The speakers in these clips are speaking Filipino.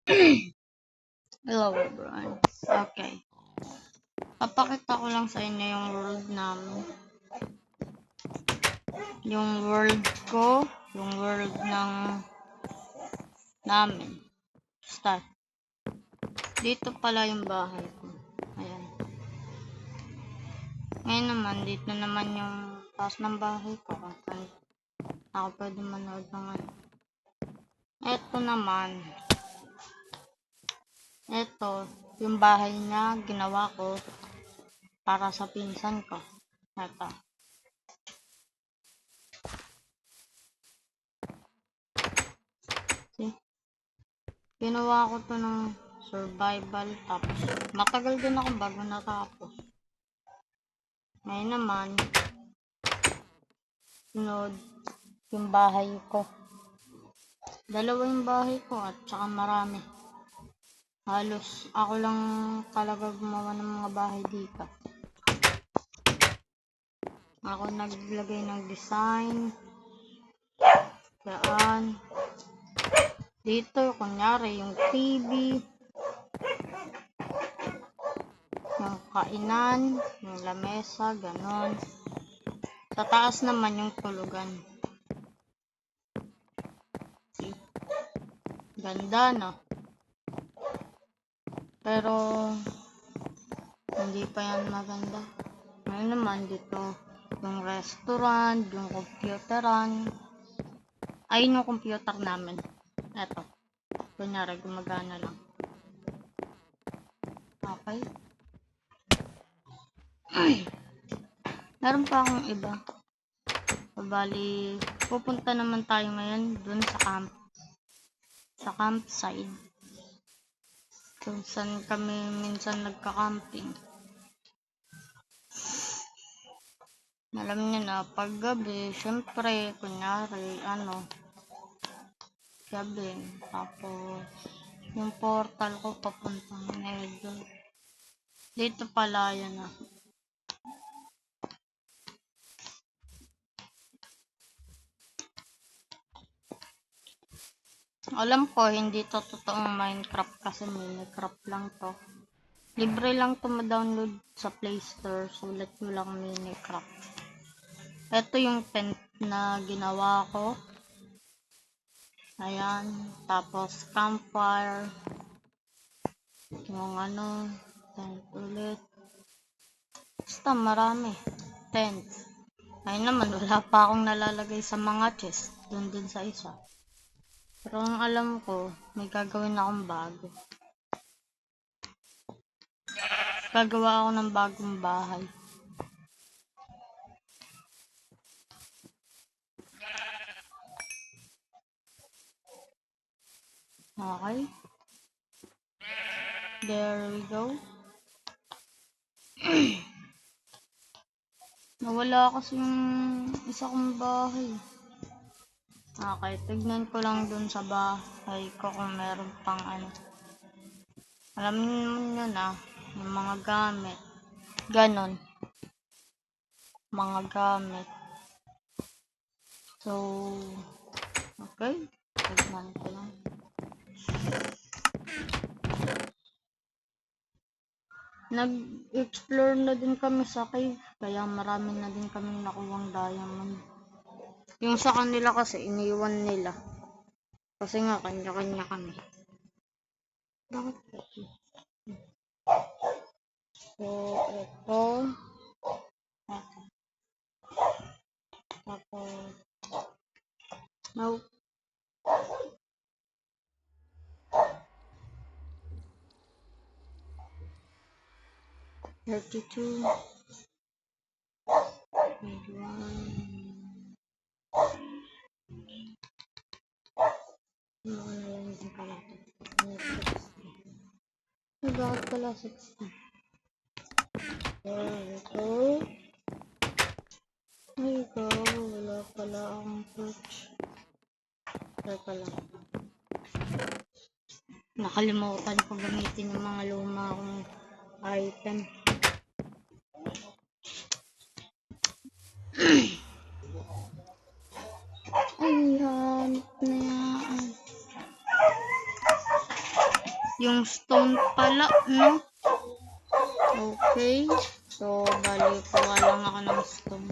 Hello everyone. Okay. Papakita ko lang sa inyo yung world namin. Yung world ko, yung world ng namin. Start. Dito pala yung bahay ko. Ayan. Ngayon naman, dito naman yung taas ng bahay ko. Kung ako pwede manood ng ano. Ito naman. Ito, yung bahay niya, ginawa ko para sa pinsan ko. Ito. See? Ginawa ko to ng survival, tapos matagal din ako bago natapos. Ngayon naman, sunod yung bahay ko. Dalawa yung bahay ko at saka marami. Halos ako lang talaga gumawa ng mga bahay dito. Ako naglagay ng design. Yan. Dito, kunyari, yung TV. Yung kainan, yung lamesa, ganon. Sa taas naman yung tulugan. Ganda, no? Pero, hindi pa yan maganda. Ngayon naman, dito, yung restaurant, yung computeran. Ayun yung computer namin. Eto. Kunyari, gumagana lang. Okay. Meron pa akong iba. Bali, pupunta naman tayo ngayon dun sa camp. Sa campsite. Kung saan kami minsan nagka-camping. Alam niyo na, pag gabi, syempre, kunyari, gabi. Tapos, yung portal ko papuntang medyo. Dito pala yan na. Alam ko, hindi to totoong Minecraft kasi Minecraft lang to. Libre lang to ma-download sa Play Store. Sulat nyo lang Minecraft. Ito yung tent na ginawa ko. Ayan. Tapos campfire. Yung tent ulit. Basta marami. Tent. Ayun naman, wala pa akong nalalagay sa mga chest. Doon din sa isa. Pero ang alam ko, may gagawin akong bago. Gagawa ako ng bagong bahay. Okay. There we go. Nawala kasi yung isa kong bahay. Okay, tignan ko lang dun sa bahay ko kung meron pang Alam niyo na, yung mga gamit. Ganon. Mga gamit. So, okay. Tignan ko lang. Nag-explore na din kami sa cave, kaya marami na din kami nakuwang diamond. Yung sa kanila kasi iniwan nila. Kasi nga kanya-kanya kami. Bakit kasi? So, ito. Tapos, no. $32. 21. Bakit pala 60? Ito. Ay, wala pala akong torch. Teka lang. Nakalimutan ko gamitin yung mga luma kong item. Ay, hanap na yan. Yung stone pala, no? Okay. So, bali, kuha lang ako ng stone.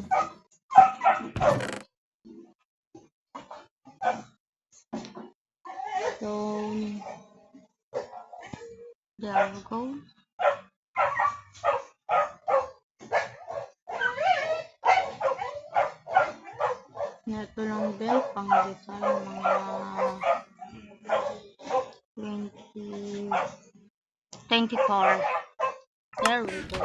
So, there we go. Ito lang din, pang design, mga 24. There we go.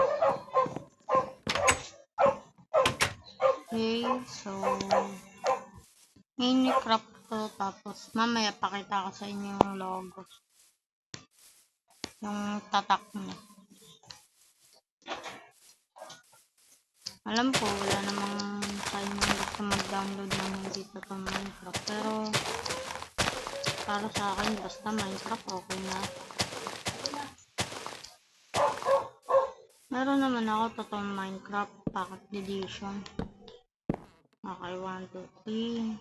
Okay, so mini-crop ko, tapos mamaya pakita ko sa inyo yung logo. Yung tatak niya. Alam ko, wala namang sa inyo gusto mag-download ng hindi totoo Minecraft. Pero, para sa akin, basta Minecraft, okay na. Meron naman ako totoong Minecraft Pocket Edition. Okay, 1, 2, 3.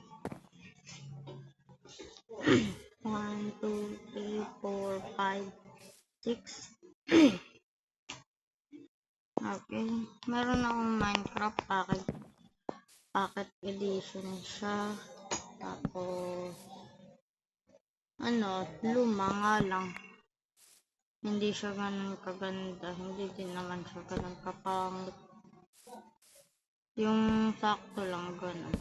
1, 2, 3, 4, 5, 6. Okay. Meron akong Minecraft Pocket Edition siya. Tapos, luma nga lang. Hindi siya ganun kaganda. Hindi din naman siya ganun kapangit. Yung sakto lang ganun.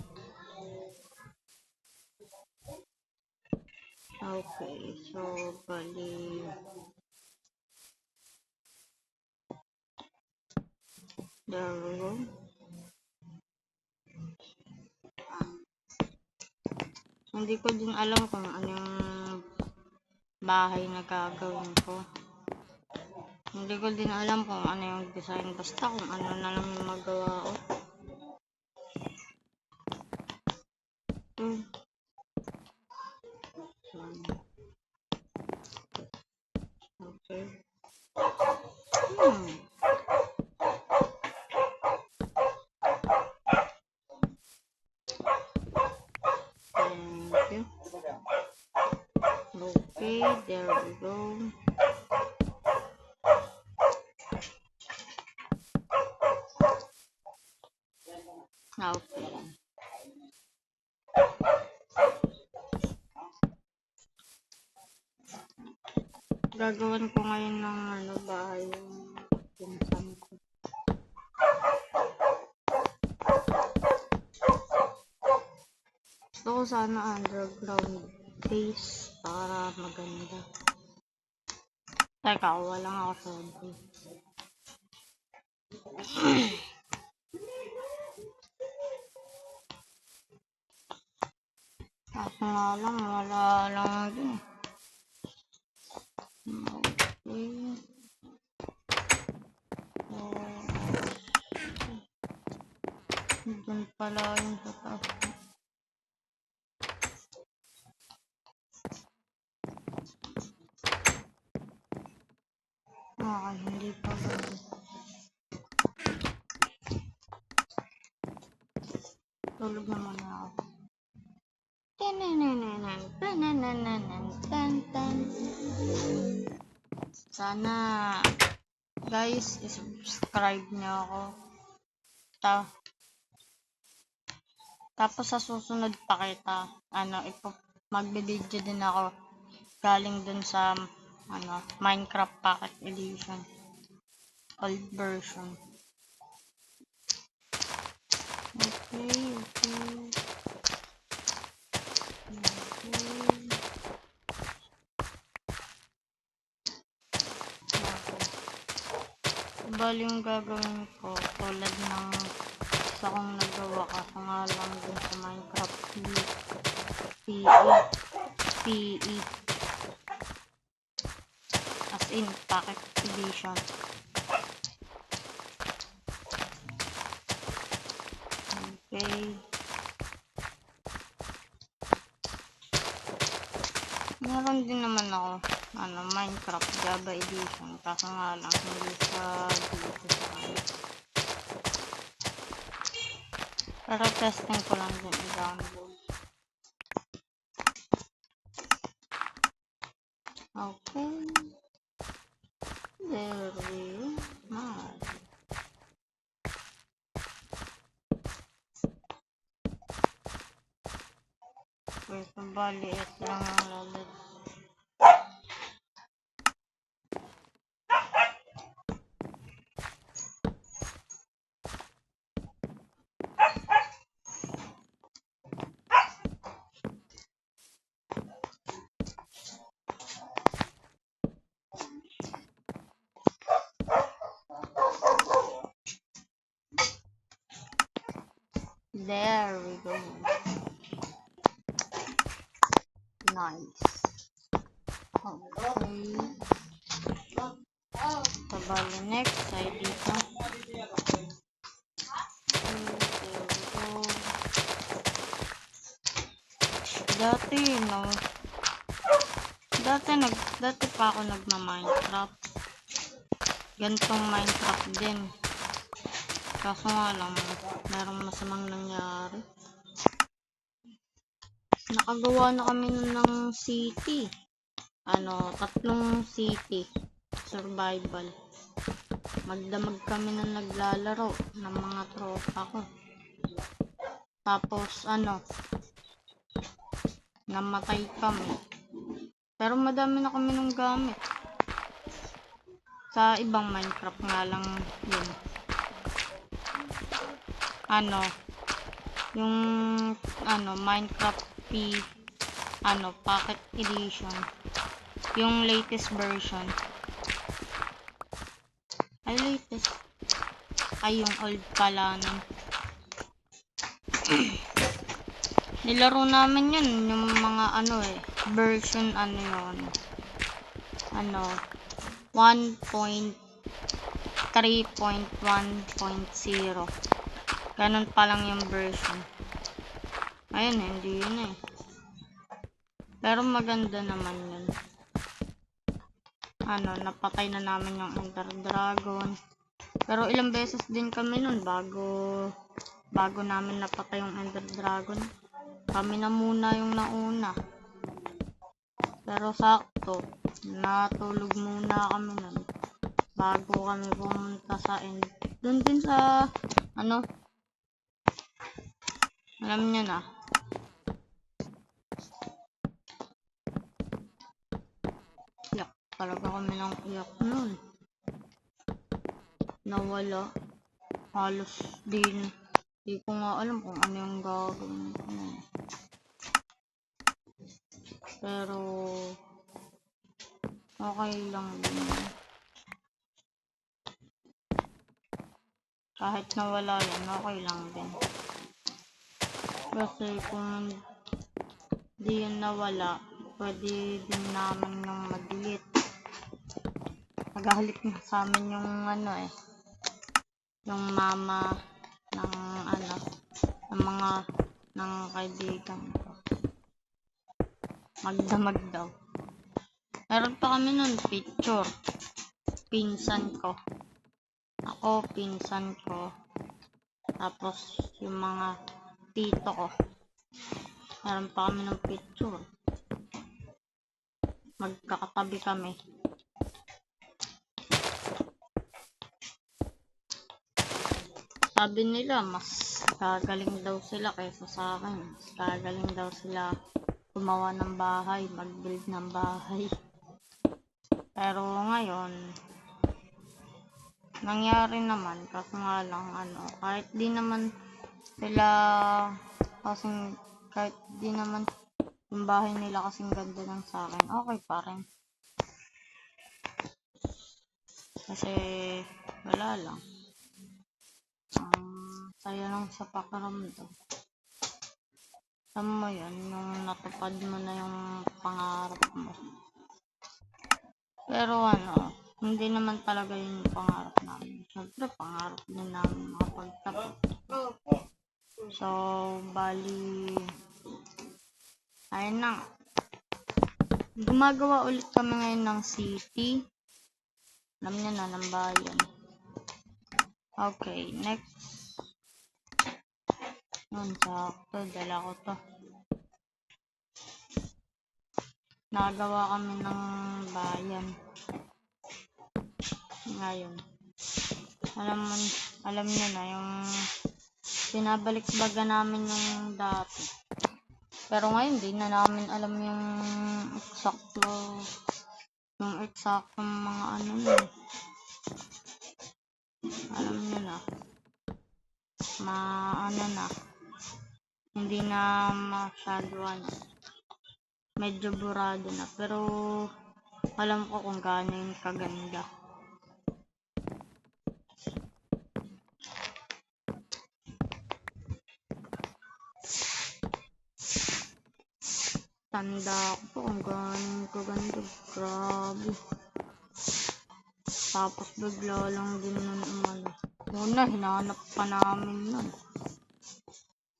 Okay, so bali there we go. Hindi ko din alam kung anong bahay na gagawin ko. Hindi ko din alam kung ano yung design. Basta kung ano na lang yung magawa ko. Okay. Thank you. Okay, there we go. Okay. Gagawin ko ngayon ng bahay yung pinsan ko. Gusto ko sana underground base para maganda. Teka, walang ako sabi. Ako nga lang, wala lang din. Okay. Doon pala yung sa taas. Okay, hindi pa pwede. Tulog naman ako. Sana guys, i-subscribe nyo ako. Tapos sa susunod pakita, magbe-video din ako galing dun sa Minecraft Pocket Edition old version. Okay. Bali yung gagawin ko tulad ng isa kong nagawa kasi nga lang dun sa Minecraft PE as in Pocket Edition. Okay. Meron din naman ako Minecraft Java Edition kaso nga lang hindi sa dito sa pero testing ko lang din i-download. Okay. Very nice. Okay, so bali ito lang ang lalit. There we go. Nice. Okay. So, bali next ay dito. Okay, there we go. Dati pa ako nagma-Minecraft. Gantong Minecraft din. Kaso nga lang, merong masamang nangyari. Nakagawa na kami nun ng city. 3 city. Survival. Magdamag kami nang naglalaro ng mga tropa ko. Tapos, namatay kami. Pero madami na kami nung gamit. Sa ibang Minecraft nga lang yun. Yung Minecraft Pocket Edition. Yung latest version. Latest. Yung old pala nun. Nilaro namin yun, yung mga version yun. 1.3.1.0. Ganun pa lang yung version. Ayun, hindi yun eh. Pero maganda naman yun. Napatay na namin yung Ender Dragon. Pero ilang beses din kami nun bago namin napatay yung Ender Dragon. Kami na muna yung nauna. Pero sakto, natulog muna kami nun. Bago kami pumunta sa end. Doon din sa, alam niyo na. Iyak talaga kami ng iyak nun. Nawala. Halos din. Di ko nga alam kung ano yung gagawin ko. Pero, okay lang din. Kahit nawala yan, okay lang din. Kasi kung di yun nawala, pwede din namin yung mag-delete. Nagahalik na sa amin yung yung mama ng kaibigan ko. Magdamag daw. Meron pa kami nun picture. Pinsan ko. Ako, pinsan ko. Tapos yung mga tito ko. Meron pa kami ng picture. Magkakatabi kami. Sabi nila, mas gagaling daw sila kaysa sa akin. Mas gagaling daw sila gumawa ng bahay, mag-build ng bahay. Pero ngayon, nangyari naman, kasi nga lang, kahit di naman yung bahay nila kasing ganda lang sa akin, okay pa rin. Kasi, wala lang. Saya lang sa pakiramdam. Alam mo yun, nung natupad mo na yung pangarap mo. Pero hindi naman talaga yun yung pangarap namin. Siyempre, pangarap din namin makapagtapos. So, bali, ayun na. Gumagawa ulit kami ngayon ng city. Alam niyo na, ng bayan. Okay, next. Sakto, dala ko to. nagawa kami ng bayan. Ngayon, alam nyo na yung binabalik-baga namin yung dati. Pero ngayon, di na namin alam yung eksaktong mga ano nun. Alam nyo na. Hindi na masyado medyo burado na. Pero, alam ko kung gaano yung kaganda. Tanda ko po kung gaano kaganda. Grabe. Tapos bigla lang din nun umano. Una, hinanap pa namin nun.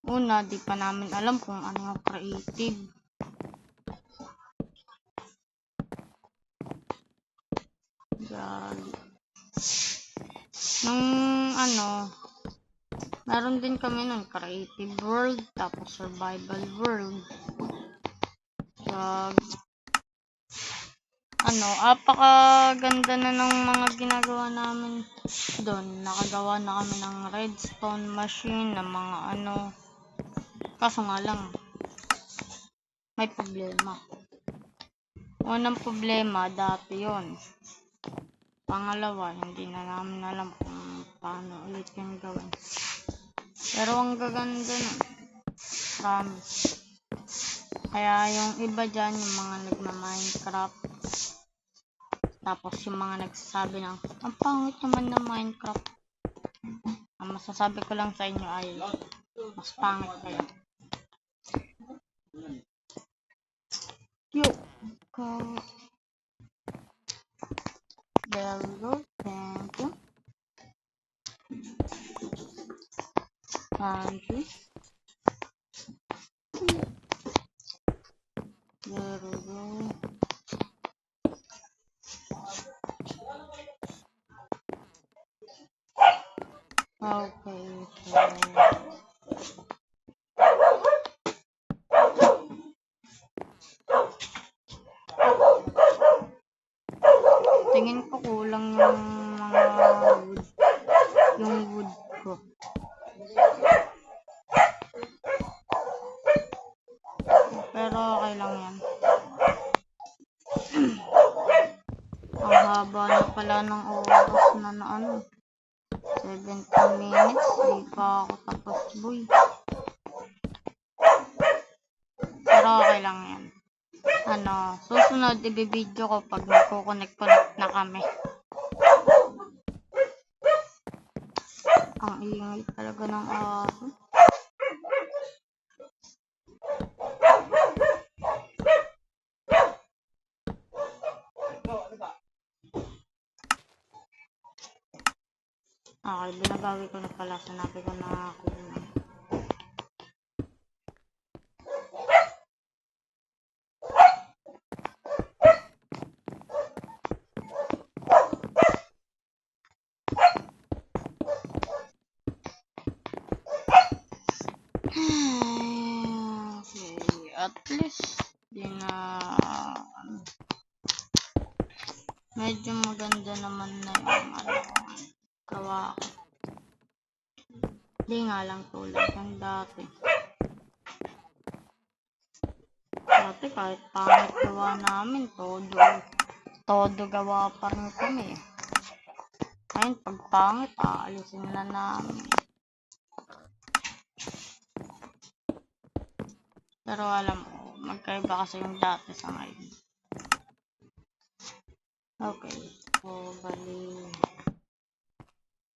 Una, di pa namin alam kung ano yung creative. Grabe. Nung meron din kami nun, creative world, tapos survival world. Apakaganda na ng mga ginagawa namin doon. Nakagawa na kami ng redstone machine, ng mga kaso nga lang, may problema. Unang problema, dati yon. Pangalawa, hindi na namin alam kung paano ulit yung gawin. Pero ang gaganda nun, promise. Kaya yung iba dyan, yung mga nagma-Minecraft, tapos yung mga nagsasabi ng, ang pangit naman na Minecraft. Ang masasabi ko lang sa inyo ay, mas pangit kayo. There we go. Thank you. Thank you. There we go. Okay, tingin ko kulang yung mga wood ko. Pero okay lang yan. Ang haba na pala ng oras na 17 minutes. Di pa ako tapos, boy. Pero okay lang yan. Susunod ibibideo ko pag nagko-connect na kami. Ang ingay talaga ng aso. Okay, binabawi ko na pala. Sinabi ko na ako na. Okay, at least medyo maganda naman na yung gawa ko. Hindi nga lang tulad ng dati. Dati kahit pangit gawa namin, todo gawa pa rin kami. Ngayon, pag pangit, aalisin na namin. Pero alam mo, magkaiba kasi yung dati sa ngayon. Okay, so bali,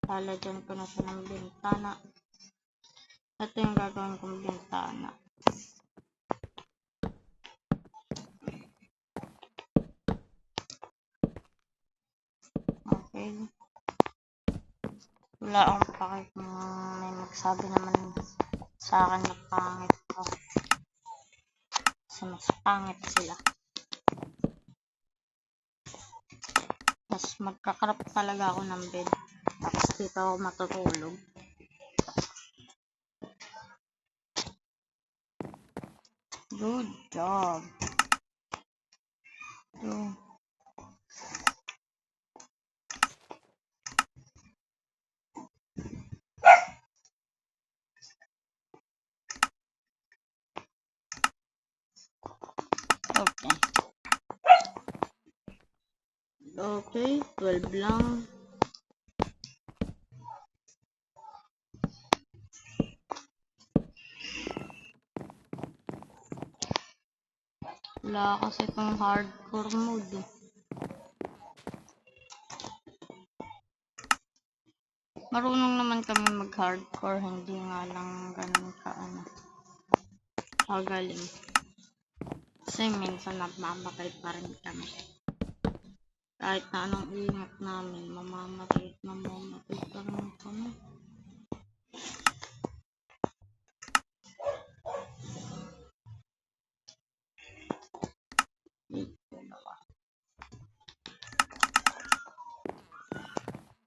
lalagyan ko na siya ng bintana. Ito yung gagawin kong bintana. Okay. Wala akong pake kung may magsabi naman sa akin na pangit ako. Kasi mas pangit sila. Tapos magkakarap talaga ako ng bed. Tapos dito ako matutulog. Good job. So, okay. Okay, 12 lang. Wala kasi itong hardcore mode eh. Marunong naman kami mag-hardcore, hindi nga lang ganun kagaling. Kasi minsan namamatay pa rin kami. Kahit na anong ingat namin, mamamatay pa rin kami.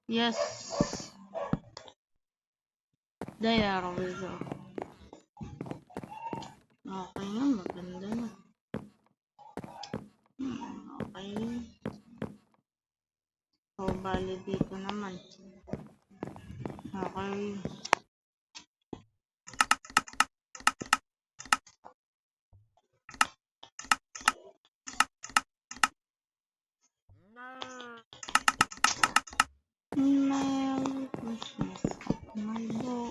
Yes. There we go. Okay na, maganda na. Okay. So, bali dito naman. Okay. Merry Christmas, my boy.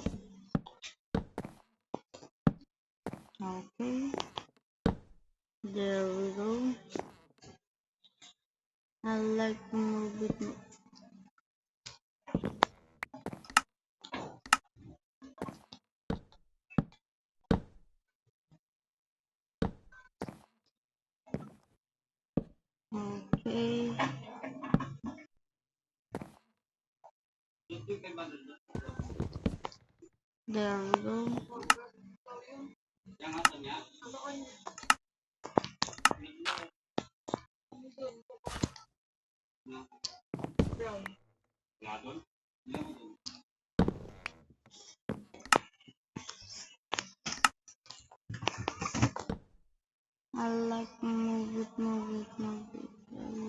Okay. There we go. I like to move it. Okay. There we go. I like to move it. I like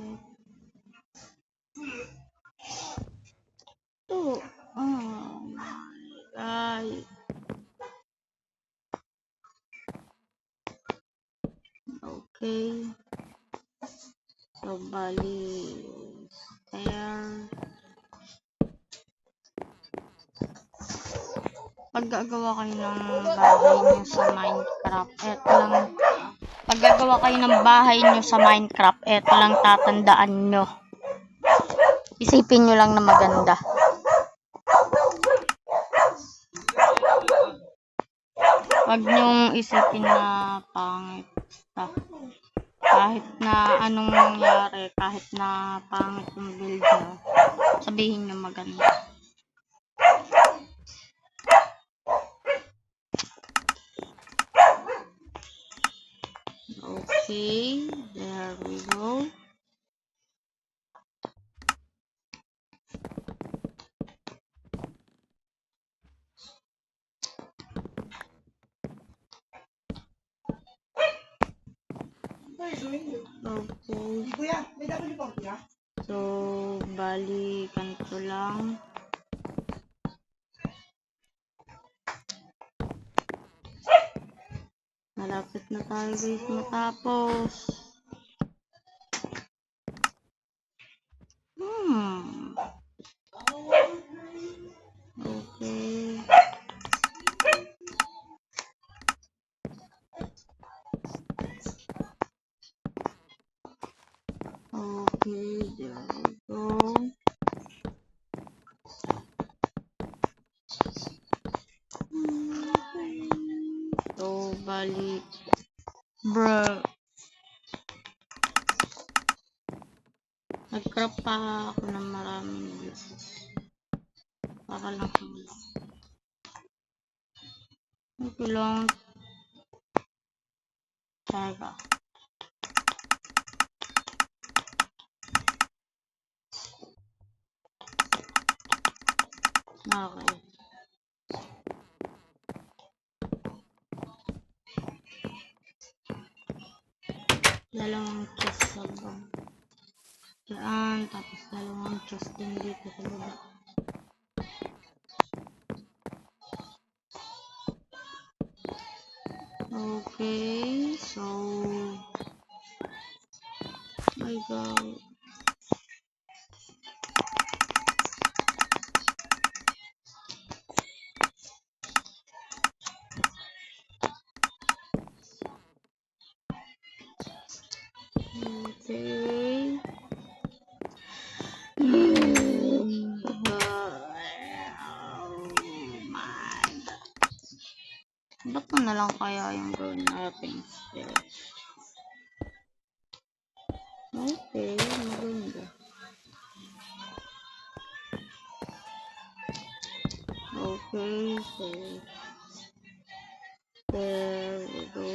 to. Oh my god. Okay. So, bali. There. Pag gagawa kayo ng bahay nyo sa Minecraft, eto lang. Pag gagawa kayo ng bahay nyo sa Minecraft, eto lang tatandaan nyo. Isipin nyo lang na maganda. Huwag nyong isipin na pangit. Kahit na anong nangyari, kahit na pangit yung build nyo, sabihin nyo maganda. Okay, there we go. Okay. So, bali, ganito lang. Malapit na tayo guys matapos. Okay. Okay, there we go. So, bali, bro. Nag-crop pa ako ng maraming videos. Para lang hula. Okay lang. Teka. Okay. Dalawang chest sa baba. Diyan, tapos dalawang chest din dito sa baba. Okay, so I go. Okay. Ba't ko na lang kaya yung gawin natin stairs? Okay, maganda. Okay, so there we go.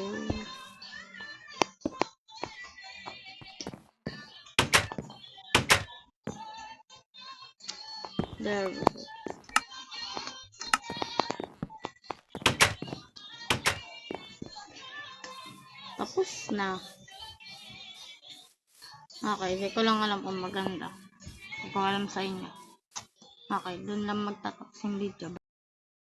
There we go. Tapos na. Okay, hindi ko lang alam kung maganda. Hindi ko alam sa inyo. Okay, dun lang magtatapos yung video.